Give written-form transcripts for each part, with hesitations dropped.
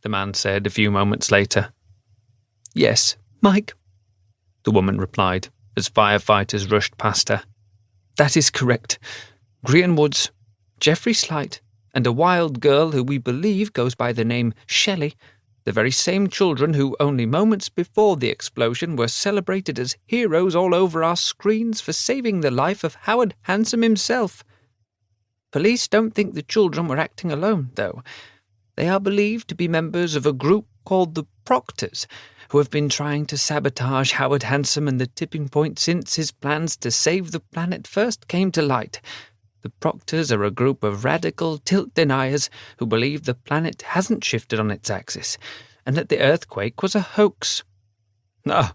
the man said a few moments later. "Yes, Mike," the woman replied, as firefighters rushed past her. "That is correct. Grian Woods, Geoffrey Slight, and a wild girl who we believe goes by the name Shelli, the very same children who only moments before the explosion were celebrated as heroes all over our screens for saving the life of Howard Hansom himself. Police don't think the children were acting alone, though. They are believed to be members of a group called the Proctors, who have been trying to sabotage Howard Hansom and the tipping point since his plans to save the planet first came to light. The Proctors are a group of radical tilt deniers who believe the planet hasn't shifted on its axis, and that the earthquake was a hoax." "Ah,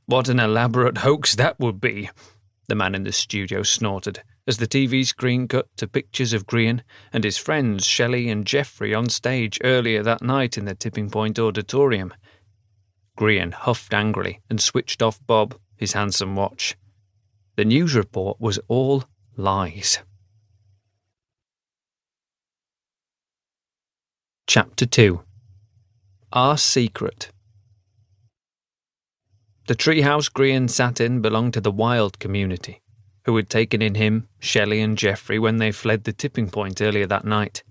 what an elaborate hoax that would be," the man in the studio snorted, as the TV screen cut to pictures of Grian and his friends Shelli and Geoffrey on stage earlier that night in the Tipping Point auditorium. Grian huffed angrily and switched off Bob, his handsome watch. The news report was all lies. Chapter 2. Our Secret. The treehouse Grian sat in belonged to the Wild community, who had taken in him, Shelli and Geoffrey when they fled the tipping point earlier that night.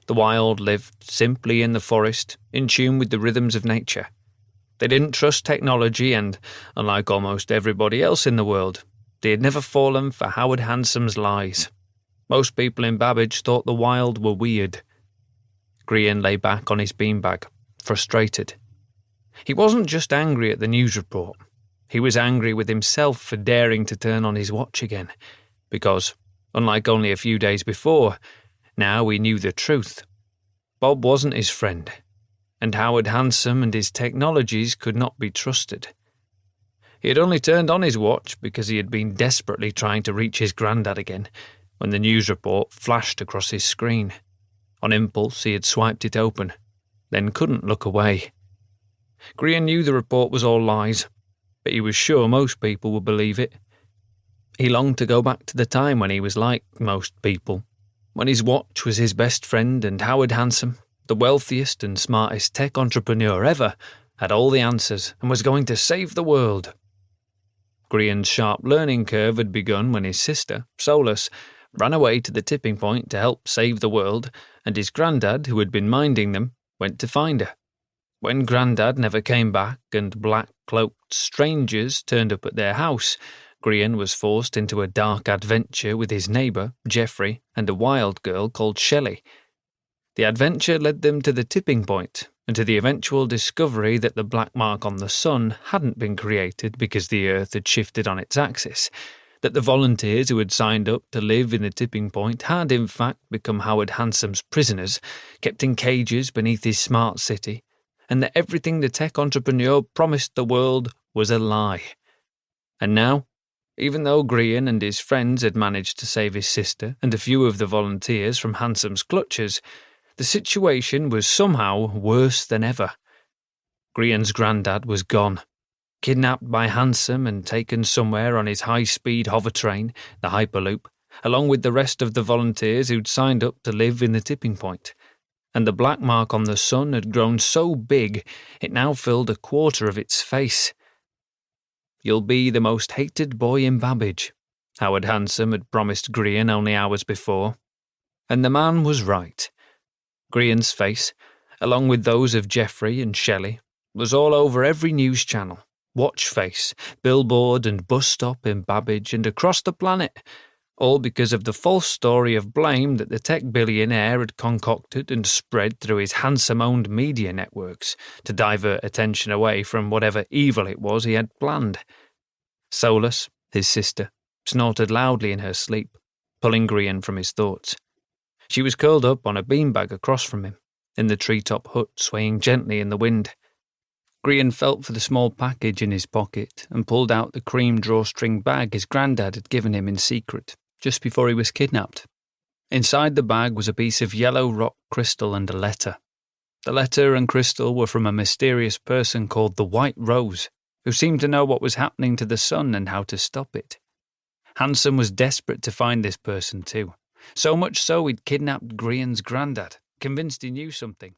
The Wild lived simply in the forest, in tune with the rhythms of nature. They didn't trust technology and, unlike almost everybody else in the world, they had never fallen for Howard Hansom's lies. Most people in Babbage thought the Wild were weird. Grian lay back on his beanbag, frustrated. He wasn't just angry at the news report. He was angry with himself for daring to turn on his watch again, because, unlike only a few days before, now he knew the truth. Bob wasn't his friend, and Howard Hansom and his technologies could not be trusted. He had only turned on his watch because he had been desperately trying to reach his granddad again, when the news report flashed across his screen. On impulse, he had swiped it open, then couldn't look away. Grian knew the report was all lies, but he was sure most people would believe it. He longed to go back to the time when he was like most people, when his watch was his best friend and Howard Hansom, the wealthiest and smartest tech entrepreneur ever, had all the answers and was going to save the world. Grian's sharp learning curve had begun when his sister, Solus, ran away to the tipping point to help save the world, and his granddad, who had been minding them, went to find her. When Grandad never came back and black-cloaked strangers turned up at their house, Grian was forced into a dark adventure with his neighbour, Geoffrey, and a wild girl called Shelli. The adventure led them to the tipping point and to the eventual discovery that the black mark on the sun hadn't been created because the Earth had shifted on its axis, that the volunteers who had signed up to live in the tipping point had in fact become Howard Hansom's prisoners, kept in cages beneath his smart city, and that everything the tech entrepreneur promised the world was a lie. And now, even though Grian and his friends had managed to save his sister and a few of the volunteers from Hansom's clutches, the situation was somehow worse than ever. Grian's granddad was gone, kidnapped by Hansom and taken somewhere on his high-speed hover train, the Hyperloop, along with the rest of the volunteers who'd signed up to live in the tipping point. And the black mark on the sun had grown so big it now filled a quarter of its face. "You'll be the most hated boy in Babbage," Howard Hansom had promised Grian only hours before. And the man was right. Grian's face, along with those of Geoffrey and Shelli, was all over every news channel, watch face, billboard and bus stop in Babbage and across the planet, all because of the false story of blame that the tech billionaire had concocted and spread through his Hansom-owned media networks to divert attention away from whatever evil it was he had planned. Solus, his sister, snorted loudly in her sleep, pulling Grian from his thoughts. She was curled up on a beanbag across from him, in the treetop hut swaying gently in the wind. Grian felt for the small package in his pocket and pulled out the cream drawstring bag his granddad had given him in secret, just before he was kidnapped. Inside the bag was a piece of yellow rock crystal and a letter. The letter and crystal were from a mysterious person called the White Rose, who seemed to know what was happening to the sun and how to stop it. Hansom was desperate to find this person too, so much so he'd kidnapped Grian's granddad, convinced he knew something,